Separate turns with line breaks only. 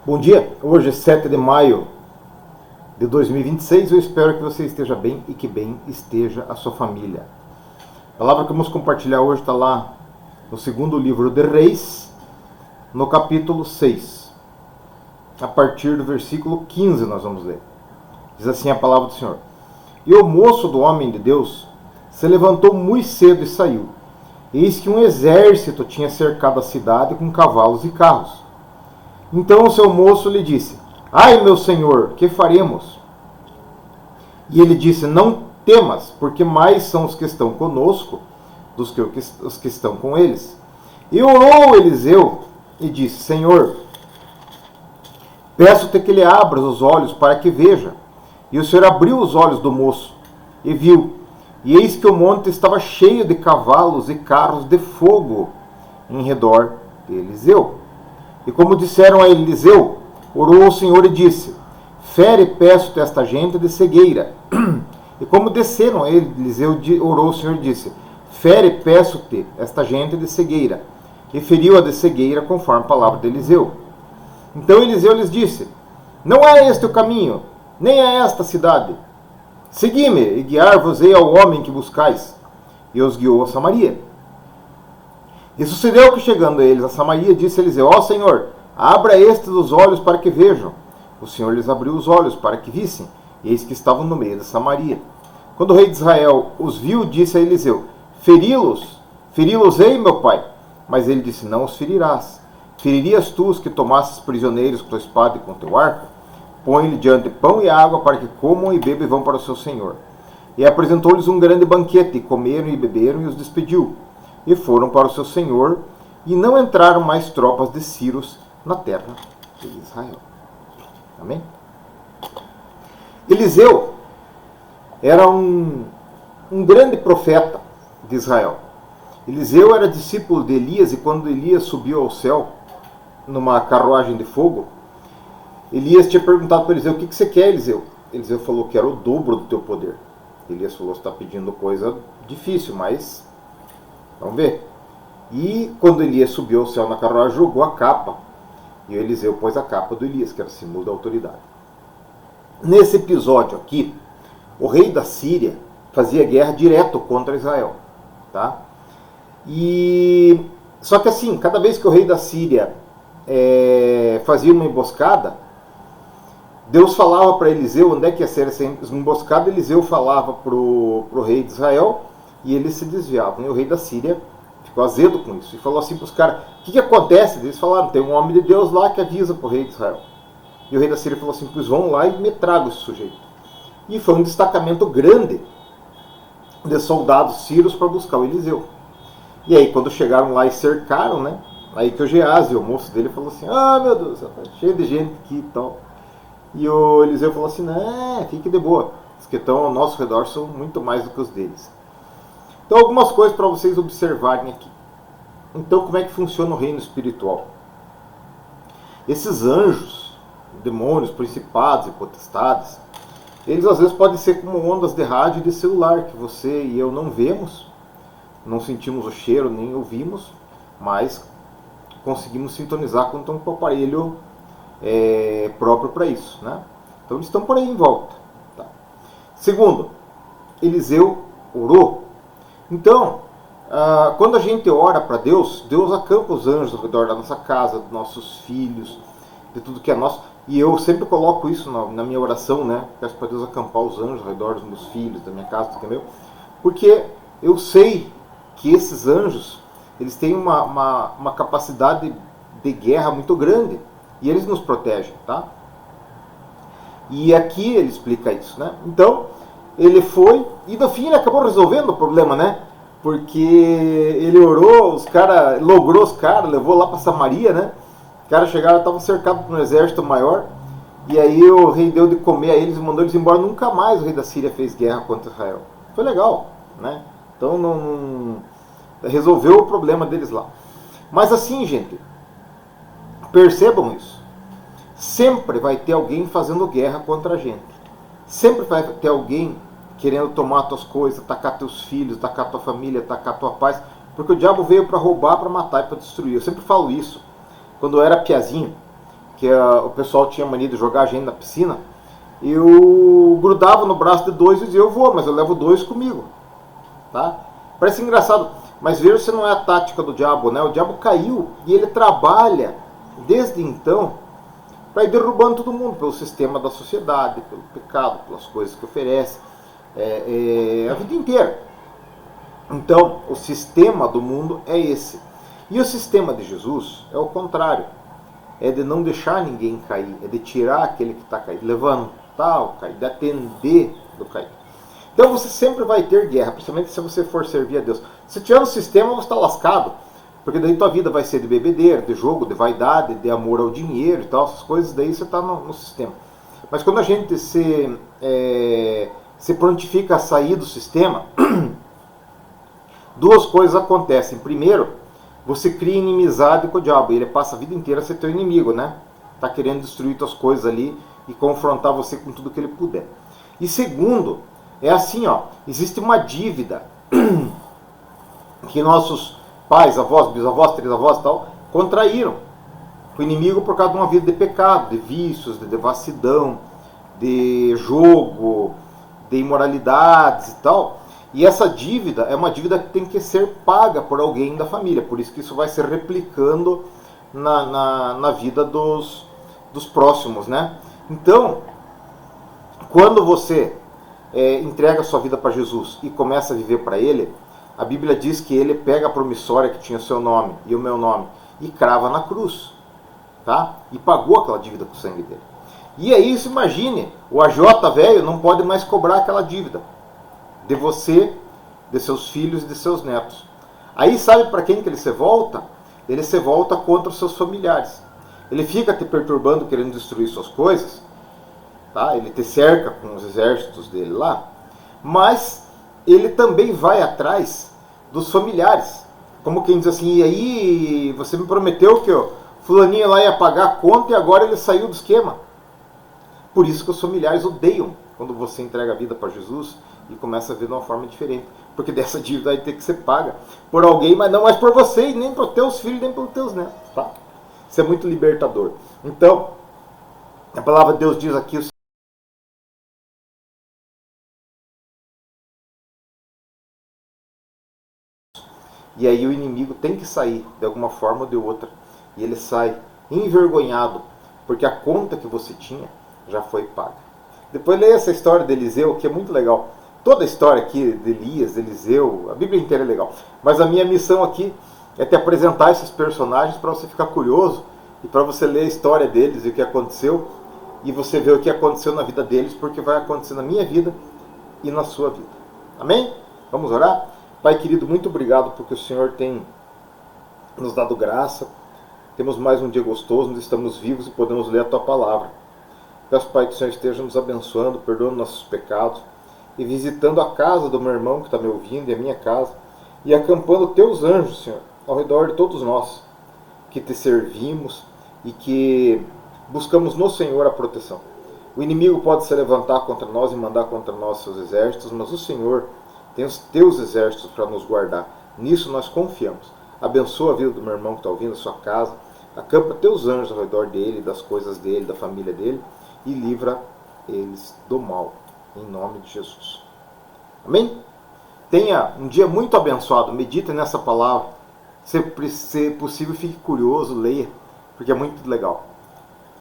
Bom dia, hoje é 7 de maio de 2026, eu espero que você esteja bem e que bem esteja a sua família. A palavra que vamos compartilhar hoje está lá no segundo livro de Reis, no capítulo 6. A partir do versículo 15 nós vamos ler. Diz assim a palavra do Senhor. E o moço do homem de Deus se levantou muito cedo e saiu. Eis que um exército tinha cercado a cidade com cavalos e carros. Então o seu moço lhe disse: Ai, meu senhor, que faremos? E ele disse: Não temas, porque mais são os que estão conosco dos que os que estão com eles. E orou Eliseu e disse: Senhor, peço-te que lhe abras os olhos para que veja. E o Senhor abriu os olhos do moço e viu. E eis que o monte estava cheio de cavalos e carros de fogo em redor de Eliseu. E como disseram a Eliseu, orou o Senhor e disse: Fere, peço-te esta gente de cegueira. E como desceram a Eliseu, orou o Senhor e disse: Fere, peço-te esta gente de cegueira. E feriu-a de cegueira, conforme a palavra de Eliseu. Então Eliseu lhes disse: Não é este o caminho, nem é esta a cidade. Segui-me, e guiar-vos-ei ao homem que buscais. E os guiou a Samaria. E sucedeu que, chegando eles a Samaria, disse Eliseu: Ó Senhor, abra estes os olhos para que vejam. O Senhor lhes abriu os olhos para que vissem, e eis que estavam no meio de Samaria. Quando o rei de Israel os viu, disse a Eliseu: Feri-los-ei, meu pai. Mas ele disse: Não os ferirás. Feririas tu os que tomasses prisioneiros com tua espada e com teu arco? Põe-lhe diante pão e água para que comam e bebam e vão para o seu senhor. E apresentou-lhes um grande banquete, e comeram e beberam, e os despediu. E foram para o seu senhor, e não entraram mais tropas de Círios na terra de Israel. Amém? Eliseu era um grande profeta de Israel. Eliseu era discípulo de Elias, e quando Elias subiu ao céu, numa carruagem de fogo, Elias tinha perguntado para Eliseu: O que você quer, Eliseu? Eliseu falou: Quero o dobro do teu poder. Elias falou: Você está pedindo coisa difícil, mas vamos ver. E quando Elias subiu ao céu na carruagem, jogou a capa. E o Eliseu pôs a capa do Elias, que era símbolo da autoridade. Nesse episódio aqui, o rei da Síria fazia guerra direto contra Israel. Tá? Só que assim, cada vez que o rei da Síria fazia uma emboscada, Deus falava para Eliseu onde é que ia ser essa emboscada. Eliseu falava para o rei de Israel, e eles se desviavam. E o rei da Síria ficou azedo com isso. E falou assim para os caras: O que acontece? Eles falaram: Tem um homem de Deus lá que avisa para o rei de Israel. E o rei da Síria falou assim: Pois vão lá e me tragam esse sujeito. E foi um destacamento grande de soldados sírios para buscar o Eliseu. E aí quando chegaram lá e cercaram, né? Aí que o Geazi, o moço dele, falou assim: Ah, meu Deus, tá cheio de gente aqui e tal. E o Eliseu falou assim: Não, fique de boa. Os que estão ao nosso redor são muito mais do que os deles. Então, algumas coisas para vocês observarem aqui. Então, como é que funciona o reino espiritual? Esses anjos, demônios, principados e potestades, eles às vezes podem ser como ondas de rádio e de celular, que você e eu não vemos, não sentimos o cheiro, nem ouvimos, mas conseguimos sintonizar com um aparelho próprio para isso. Né? Então, eles estão por aí em volta. Tá? Segundo, Eliseu orou. Então, quando a gente ora para Deus, Deus acampa os anjos ao redor da nossa casa, dos nossos filhos, de tudo que é nosso. E eu sempre coloco isso na minha oração, né? Peço para Deus acampar os anjos ao redor dos meus filhos, da minha casa, tudo que é meu. Porque eu sei que esses anjos, eles têm uma capacidade de guerra muito grande. E eles nos protegem, tá? E aqui ele explica isso, né? Então, ele foi, e no fim ele acabou resolvendo o problema, né? Porque ele orou, logrou os caras, levou lá para Samaria, né? Os caras chegaram, estavam cercados por um exército maior, e aí o rei deu de comer a eles e mandou eles embora. Nunca mais o rei da Síria fez guerra contra Israel. Foi legal, né? Então não resolveu o problema deles lá. Mas assim, gente, percebam isso. Sempre vai ter alguém fazendo guerra contra a gente. Sempre vai ter alguém querendo tomar tuas coisas, atacar teus filhos, atacar tua família, atacar tua paz. Porque o diabo veio para roubar, para matar e para destruir. Eu sempre falo isso. Quando eu era piazinho, que o pessoal tinha mania de jogar a gente na piscina, eu grudava no braço de dois e dizia, eu vou, mas eu levo dois comigo. Tá? Parece engraçado, mas veja se não é a tática do diabo, né? O diabo caiu e ele trabalha desde então para ir derrubando todo mundo, pelo sistema da sociedade, pelo pecado, pelas coisas que oferece, a vida inteira. Então, o sistema do mundo é esse. E o sistema de Jesus é o contrário. É de não deixar ninguém cair, é de tirar aquele que está caído, levantar o caído, de atender do caído. Então você sempre vai ter guerra, principalmente se você for servir a Deus. Se tiver no sistema, você está lascado, porque daí tua vida vai ser de bebedeira, de jogo, de vaidade, de amor ao dinheiro e tal, essas coisas, daí você está no sistema. Mas quando a gente se prontifica a sair do sistema, duas coisas acontecem. Primeiro, você cria inimizade com o diabo, e ele passa a vida inteira a ser teu inimigo, né? Tá querendo destruir tuas coisas ali e confrontar você com tudo que ele puder. E segundo, é assim, ó, existe uma dívida que nossos pais, avós, bisavós, trisavós e tal, contraíram com o inimigo por causa de uma vida de pecado, de vícios, de devassidão, de jogo, de imoralidades e tal. E essa dívida é uma dívida que tem que ser paga por alguém da família. Por isso que isso vai se replicando na vida dos próximos, né? Então, quando você entrega a sua vida para Jesus e começa a viver para Ele, a Bíblia diz que Ele pega a promissória que tinha o seu nome e o meu nome e crava na cruz, tá? E pagou aquela dívida com o sangue dele. E é isso, imagine, o agiota velho não pode mais cobrar aquela dívida de você, de seus filhos e de seus netos. Aí sabe para quem que ele se volta? Ele se volta contra os seus familiares. Ele fica te perturbando, querendo destruir suas coisas, tá? Ele te cerca com os exércitos dele lá, mas ele também vai atrás dos familiares. Como quem diz assim, e aí você me prometeu que o fulaninho lá ia pagar a conta e agora ele saiu do esquema. Por isso que os familiares odeiam quando você entrega a vida para Jesus e começa a ver de uma forma diferente. Porque dessa dívida vai ter que ser paga por alguém, mas não mais por você, e nem para os teus filhos, nem para os teus netos. Tá? Isso é muito libertador. Então, a palavra de Deus diz aqui, e aí o inimigo tem que sair de alguma forma ou de outra. E ele sai envergonhado, porque a conta que você tinha já foi paga. Depois leia essa história de Eliseu, que é muito legal. Toda a história aqui de Elias, de Eliseu, a Bíblia inteira é legal. Mas a minha missão aqui é te apresentar esses personagens para você ficar curioso e para você ler a história deles e o que aconteceu e você ver o que aconteceu na vida deles, porque vai acontecer na minha vida e na sua vida. Amém? Vamos orar? Pai querido, muito obrigado porque o Senhor tem nos dado graça. Temos mais um dia gostoso, onde estamos vivos e podemos ler a Tua Palavra. Peço, Pai, que o Senhor esteja nos abençoando, perdoando nossos pecados e visitando a casa do meu irmão que está me ouvindo e a minha casa e acampando Teus anjos, Senhor, ao redor de todos nós que Te servimos e que buscamos no Senhor a proteção. O inimigo pode se levantar contra nós e mandar contra nós seus exércitos, mas o Senhor tem os Teus exércitos para nos guardar. Nisso nós confiamos. Abençoa a vida do meu irmão que está ouvindo, a sua casa. Acampa Teus anjos ao redor dele, das coisas dele, da família dele e livra eles do mal. Em nome de Jesus. Amém? Tenha um dia muito abençoado. Medite nessa palavra. Se possível, fique curioso, leia, porque é muito legal.